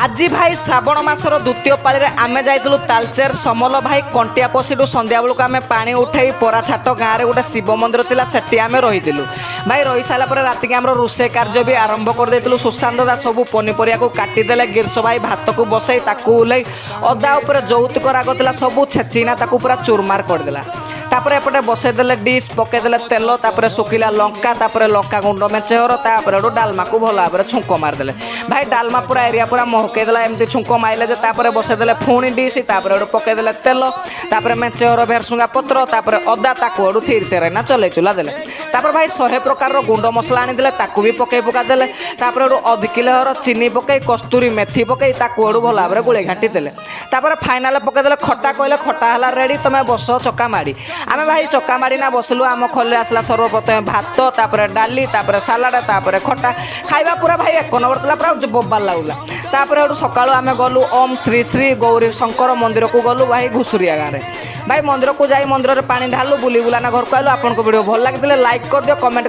आज भाई श्रावण मासर द्वितीय पाली आम जाइलु तालचेर समल भाई कंटिया पशिलु संध्या बेलू आम पानी उठे परा छाट गाँव में गोटे शिव मंदिर था से आम रही भाई रही सारापर राति आम रोसे कार्य भी आरंभ कर सुशांत दादा सब पनीपरिया को काटिदेले गिरश भाई भात को बसई ओल्ल अदा उपर जौतुक राग था सब छेचिना पूरा चूरमार करदेला तापर एपटे बसईदे डिश पकईदे तेल तापर सुखिला लंका तापर लंका गुंड मेचेर तापर डालमा को भल भाव छुंक मारिदे भाई डालमा पूरा एरिया पूरा महकईदेला एमती छुंक मारे तापर बसईदे पुणी डिश तापर पकईदे तेल तापर मेचेर भेरसुंगा पत्र तापर अदा ताकू थीर तेरेना चलै चुला देले तापर भाई 100 प्रकार गुंड मसला आनी ताकू भी पकई पका देले तापर अध किलोर चीनी पकई कस्तूरी मेथी पकई ताकू भल भाव गोले घाटी देले तापर फाइनाल पकईदे खटा कहले खटा है रेडी तुम बस चका माड़ी आमे भाई चका माड़ी ना बसलु आम खोले आसला सर्वप्रथम भात तापर डाली तापर सालाड तापर खटा खाइबा पूरा भाई एक नंबर तला पूरा बोबाल लागला तापर सकाळु आमे गलु ओम श्री श्री गौरी शंकर मंदिर को गलु भाई घुसुरिया गाँव भाई मंदिर को जाई मंदिर में पानी ढालू बुली बुलाना घर को आलु आपन को वीडियो भल लगे लाइक कर दियो कमेंट